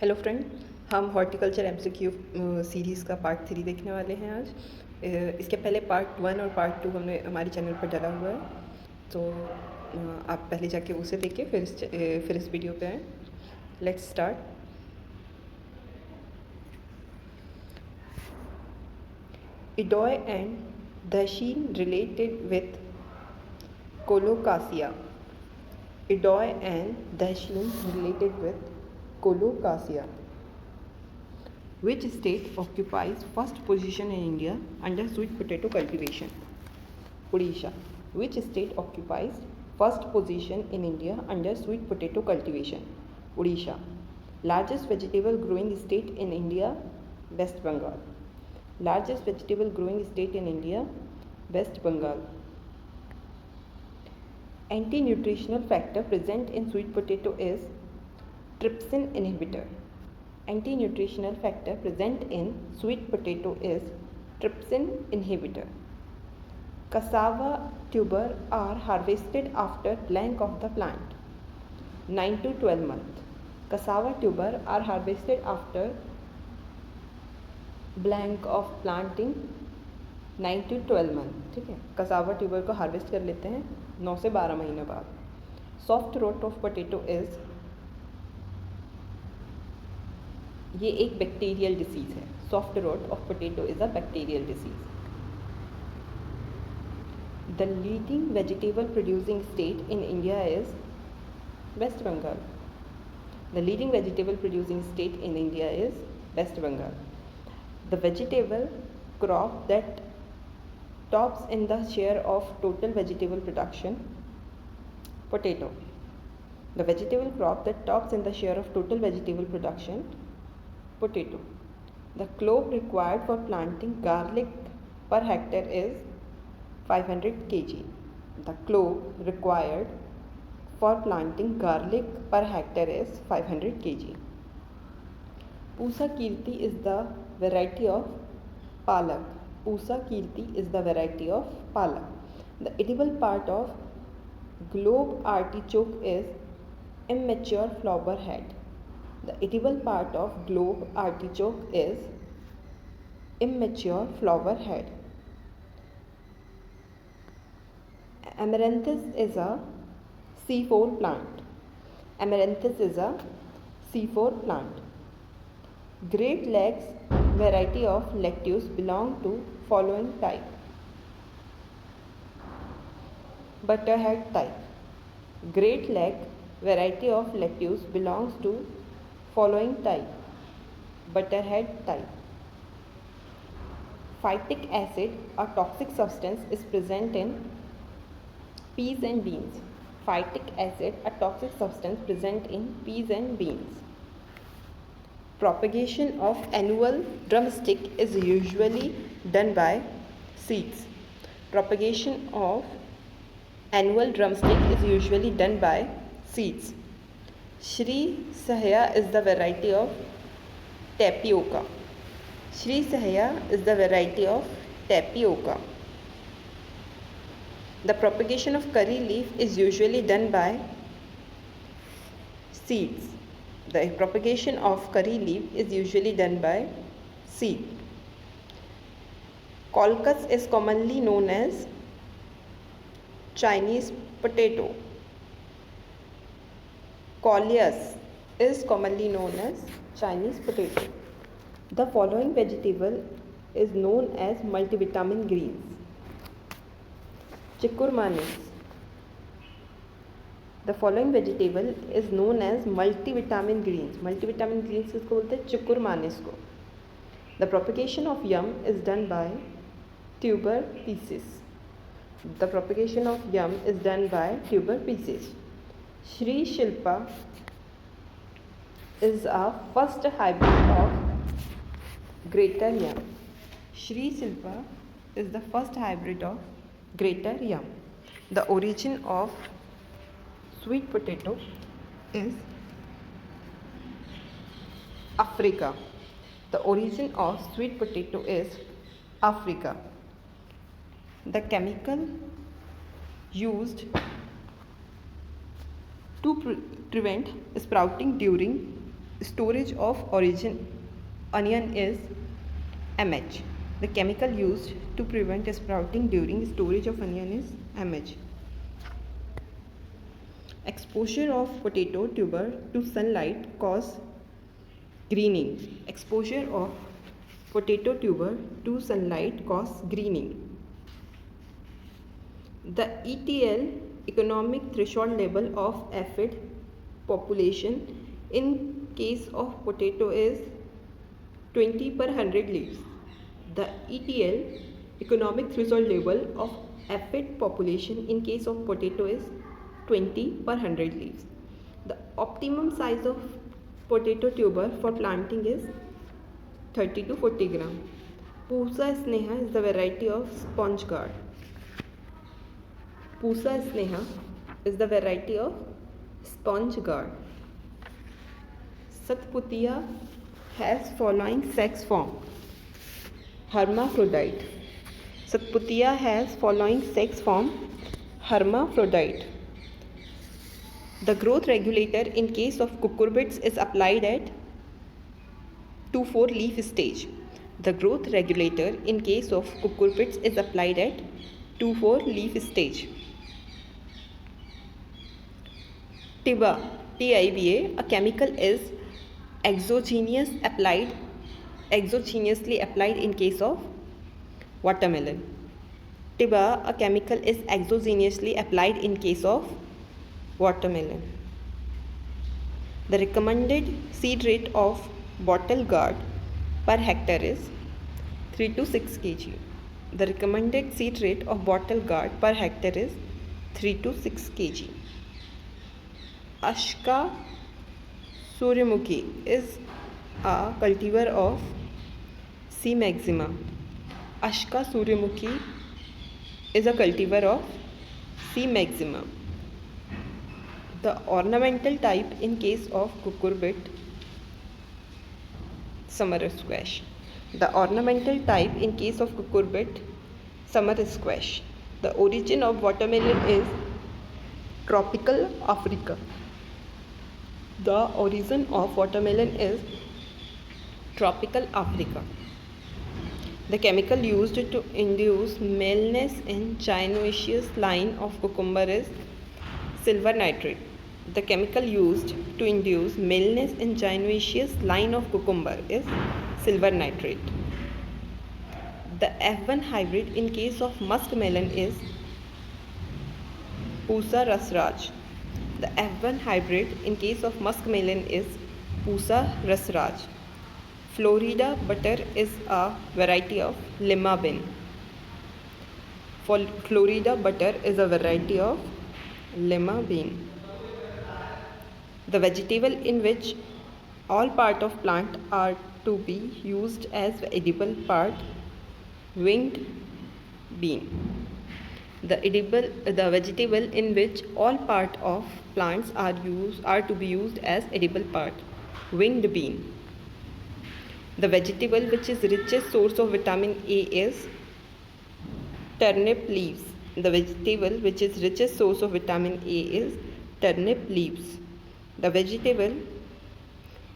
Hello friend, हम horticulture MCQ series का part 3 देखने वाले हैं आज। इसके पहले पार्ट 1 और पार्ट 2 हमने हमारे चैनल पर डाला हुआ है, तो आप पहले जाके उसे देखिए, फिर इस वीडियो पे आएँ। Let's start. Eddoe and dasheen related with Colocasia. Eddoe and dasheen related with Colocasia. Which state occupies first position in India under sweet potato cultivation? Odisha. Which state occupies first position in India under sweet potato cultivation? Odisha. Largest vegetable growing state in India? West Bengal. Largest vegetable growing state in India? West Bengal. Anti-nutritional factor present in sweet potato is trypsin inhibitor. Anti-nutritional factor present in sweet potato is trypsin inhibitor. Cassava tuber are harvested after blank of the plant. 9 to 12 months. Cassava tuber are harvested after blank of planting 9 to 12 month. ठीक है, cassava tuber को harvest कर लेते हैं 9 से 12 महीने बाद. Soft rot of potato is, ये एक बैक्टीरियल डिसीज़ है. Soft rot of potato is a bacterial disease. The leading vegetable producing state in India is West Bengal. The leading vegetable producing state in India is West Bengal. The vegetable crop that tops in the share of total vegetable production, potato. The vegetable crop that tops in the share of total vegetable production, potato. The clove required for planting garlic per hectare is 500 kg. The clove required for planting garlic per hectare is 500 kg. Pusa Kirti is the variety of palak. Pusa Kirti is the variety of palak. The edible part of globe artichoke is immature flower head. The edible part of globe artichoke is immature flower head. Amaranthus is a C4 plant. Amaranthus is a C4 plant. Great Lakes variety of lettuce belong to following type. Butterhead type. Great Lake variety of lettuce belongs to following type. Butterhead type. Phytic acid, a toxic substance, is present in peas and beans. Phytic acid, a toxic substance present in peas and beans. Propagation of annual drumstick is usually done by seeds. Propagation of annual drumstick is usually done by seeds. Shri Sahaya is the variety of tapioca. Shri Sahaya is the variety of tapioca. The propagation of curry leaf is usually done by seeds. The propagation of curry leaf is usually done by seed. Colchis is commonly known as Chinese potato. Coleus is commonly known as Chinese potato. The following vegetable is known as multivitamin greens. Chicurmanis. The following vegetable is known as multivitamin greens. Multivitamin greens किसको बोलते हैं? Chicurmanis को. The propagation of yam is done by tuber pieces. The propagation of yam is done by tuber pieces. Shri Shilpa is a first hybrid of greater yam. Shri Shilpa is the first hybrid of greater yam. The origin of sweet potato is Africa. The origin of sweet potato is Africa. The chemical used to prevent sprouting during storage of origin onion is MH. The chemical used to prevent sprouting during storage of onion is MH. Exposure of potato tuber to sunlight cause greening. Exposure of potato tuber to sunlight cause greening. The ETL, economic threshold level of aphid population in case of potato is 20 per 100 leaves. The ETL, economic threshold level of aphid population in case of potato is 20 per 100 leaves. The optimum size of potato tuber for planting is 30 to 40 gram. Pusa Sneha is the variety of sponge gourd. Pusa Sneha is the variety of sponge gourd. Satputiya has following sex form. Hermaphrodite. Satputiya has following sex form. Hermaphrodite. The growth regulator in case of cucurbits is applied at 2-4 leaf stage. The growth regulator in case of cucurbits is applied at 2-4 leaf stage. TIBA, TIBA, a chemical is exogenously applied in case of watermelon. TIBA, a chemical is exogenously applied in case of watermelon. The recommended seed rate of bottle gourd per hectare is 3 to 6 kg. The recommended seed rate of bottle gourd per hectare is 3 to 6 kg. Ashka Suryamukhi is a cultivar of C. maxima. Ashka Suryamukhi is a cultivar of C. maxima. The ornamental type in case of cucurbit, summer squash. The ornamental type in case of cucurbit, summer squash. The origin of watermelon is tropical Africa. The origin of watermelon is tropical Africa. The chemical used to induce maleness in gynoecious line of cucumber is silver nitrate. The chemical used to induce maleness in gynoecious line of cucumber is silver nitrate. The F1 hybrid in case of muskmelon is Pusa Rasraj. The F1 hybrid in case of muskmelon is Pusa Rasraj. Florida butter is a variety of lima bean. Florida butter is a variety of lima bean. The vegetable in which all part of plant are to be used as edible part, winged bean. The vegetable in which all part of plants are to be used as edible part, winged bean. The vegetable which is richest source of vitamin A is turnip leaves. The vegetable which is richest source of vitamin A is turnip leaves. The vegetable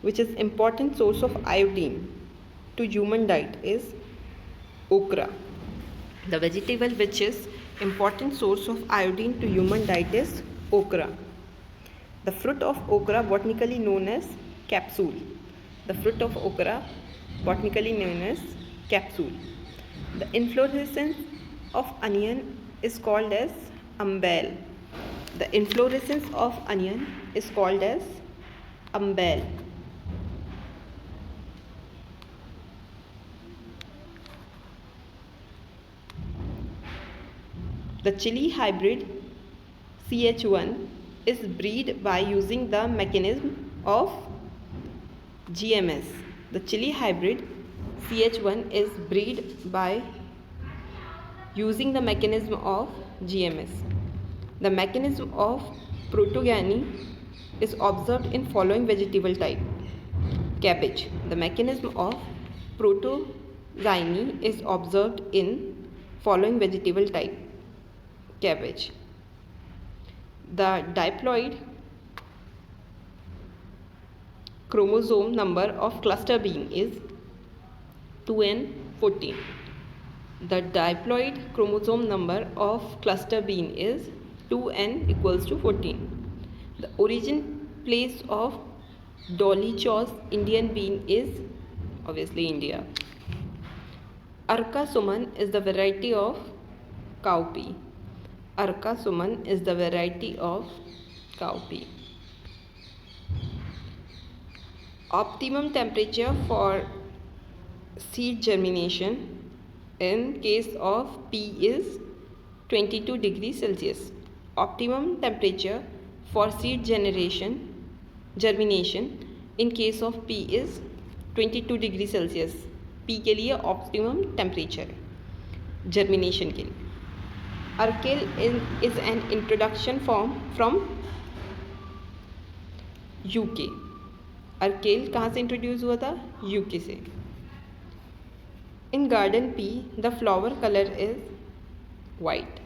which is important source of iodine to human diet is okra. The vegetable which is important source of iodine to human diet is okra. The fruit of okra botanically known as capsule. The fruit of okra botanically known as capsule. The inflorescence of onion is called as umbel. The inflorescence of onion is called as umbel. The chili hybrid CH1 is bred by using the mechanism of GMS. The chili hybrid CH1 is bred by using the mechanism of GMS. The mechanism of protogamy is observed in following vegetable type. Cabbage. The mechanism of protogamy is observed in following vegetable type. Cabbage. The diploid chromosome number of cluster bean is 2n14. The diploid chromosome number of cluster bean is 2n equals to 14. The origin place of Dolichos Indian bean is obviously India. Arka Suman is the variety of cowpea. Arka Suman is the variety of cowpea. Optimum temperature for seed germination in case of pea is 22 degrees Celsius. Optimum temperature for seed germination in case of pea is 22 degree Celsius. Pea के लिए optimum temperature है germination के लिए. Arkel is an introduction form from UK. Arkel कहाँ से introduce हुआ था? UK से. In garden pea the flower colour is white.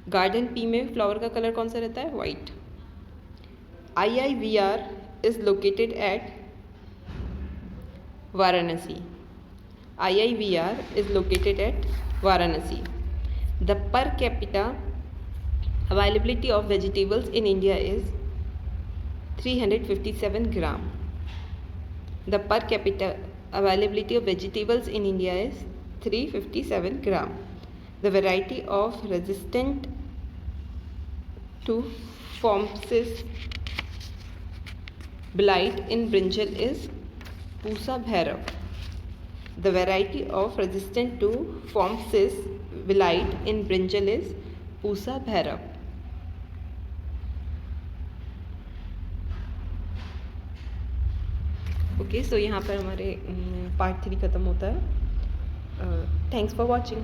Garden pea में फ्लावर का कलर कौन सा रहता है? White. IIVR is located at Varanasi. IIVR is located at Varanasi. The per capita availability of vegetables in India is 357 gram. The per capita availability of vegetables in India is 357 gram. The variety of resistant to Phomycis blight in brinjal is Pusa Bhairav. The variety of resistant to Phomycis blight in brinjal is Pusa Bhairav. Okay, so यहाँ पर हमारे part 3 ख़त्म होता है. Thanks for watching.